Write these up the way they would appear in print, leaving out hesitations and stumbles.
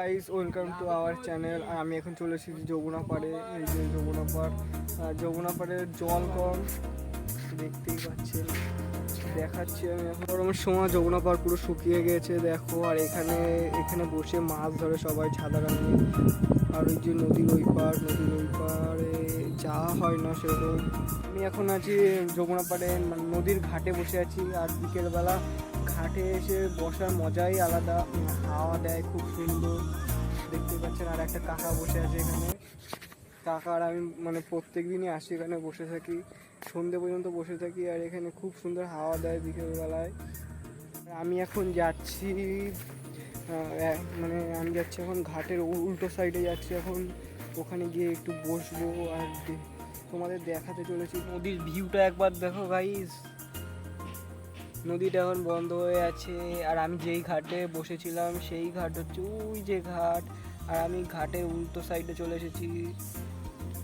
Guys, welcome to our channel. আর আমি এখন চলে এসেছি যমুনা পাড়ে। এই যে যমুনা পাড়, যমুনা পাড়ের জল কম, দেখতেই পাচ্ছেন। দেখাচ্ছি আমি এখন গরমের সময় যমুনা পাড় পুরো শুকিয়ে গেছে দেখো। আর এখানে এখানে বসে মাছ ধরে সবাই ছাদা নিয়ে। আর ওই যে নদীর ওই পাড়ে যাওয়া হয় না সেরকম। আমি এখন আছি যমুনা পাড়ে, মানে নদীর ঘাটে বসে আছি। আর বিকেলবেলা ঘাটে এসে বসার মজাই আলাদা, হাওয়া দেয় খুব সুন্দর, দেখতে পাচ্ছেন। আর একটা কাকা বসে আছে এখানে। কাকা আর আমি মানে প্রত্যেক দিনই আসি এখানে, বসে থাকি সন্ধে পর্যন্ত বসে থাকি। আর এখানে খুব সুন্দর হাওয়া দেয় বিকেলবেলায়। আমি এখন যাচ্ছি মানে আমি যাচ্ছি এখন ঘাটের উল্টো সাইডে যাচ্ছি এখন। ওখানে গিয়ে একটু বসবো আর তোমাদের দেখাতে চলেছি নদীর ভিউটা। একবার দেখো গাইস, নদীটা এখন বন্ধ হয়ে আছে। আর আমি যেই ঘাটে বসেছিলাম সেই ঘাট হচ্ছে ওই যে ঘাট। আর আমি ঘাটের উল্টো সাইডে চলে এসেছি।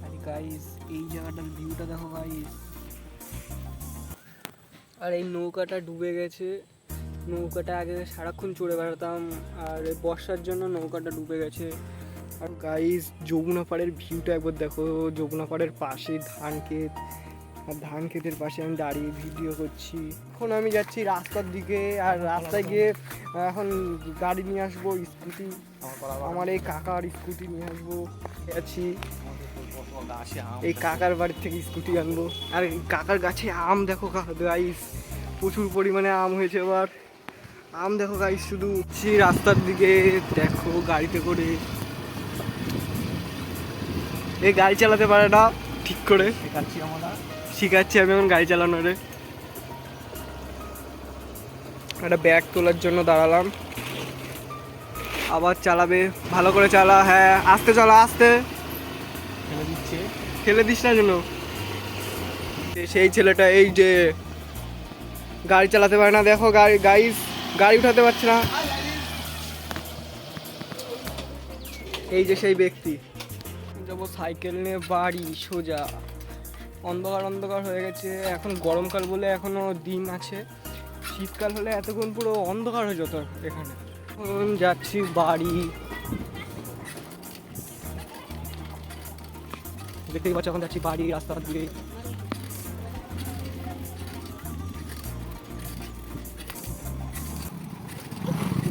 আর গাইস, এই জায়গাটার ভিউটা দেখো গাইস। আর এই নৌকাটা ডুবে গেছে। নৌকাটা আগে সারাক্ষণ চড়ে বেড়াতাম, আর বর্ষার জন্য নৌকাটা ডুবে গেছে। আর গাইস, যমুনা পাড়ের ভিউটা একবার দেখো। যমুনা পাড়ের পাশে ধান ক্ষেত, আর ধান ক্ষেতের পাশে আমি দাঁড়িয়ে ভিডিও করছি। এখন আমি যাচ্ছি রাস্তার দিকে। আর রাস্তায় গিয়ে এখন গাড়ি নিয়ে আসবো, স্কুটি। আমার এই কাকার স্কুটি নিয়ে আসবো। যাচ্ছি এই কাকার বাড়ির থেকে স্কুটি আনবো। আর কাকার গাছে আম দেখো গাইস, প্রচুর পরিমাণে আম হয়েছে এবার। আম দেখো গাইস, শুধু রাস্তার দিকে দেখো গাড়িতে করে। এই গাড়ি চালাতে পারে না ঠিক করে, শিখাচ্ছি আমি এখন গাড়ি চালানোরে। একটা ব্যাগ তোলার জন্য দাঁড়ালাম, আবার চালাবে। ভালো করে চালা, হ্যাঁ আস্তে চালা, আস্তে। ফেলে দিস না যেন। সেই ছেলেটা এই যে গাড়ি চালাতে পারে না দেখো গাড়ি উঠাতে পারছে না। এই যে সেই ব্যক্তি। যাবো সাইকেল নিয়ে বাড়ি সোজা। অন্ধকার অন্ধকার হয়ে গেছে এখন, গরমকাল বলে এখনো দিন আছে। শীতকাল হলে এতক্ষণ পুরো অন্ধকার হয়ে যেত এখানে। এখন যাচ্ছি বাড়ি। দেখতেই পাচ্ছি এখন যাচ্ছি বাড়ি রাস্তার দিকে।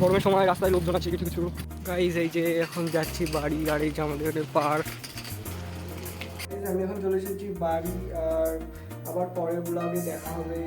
গরমের সময় রাস্তায় লোকজন আছে কিছু কিছু। গাইজ, এই যে এখন যাচ্ছি বাড়ি। আর এই যে আমাদের পার্ক। আমি এখন চলে এসেছি বাড়ি। আর আবার পরের ব্লগে দেখা হবে।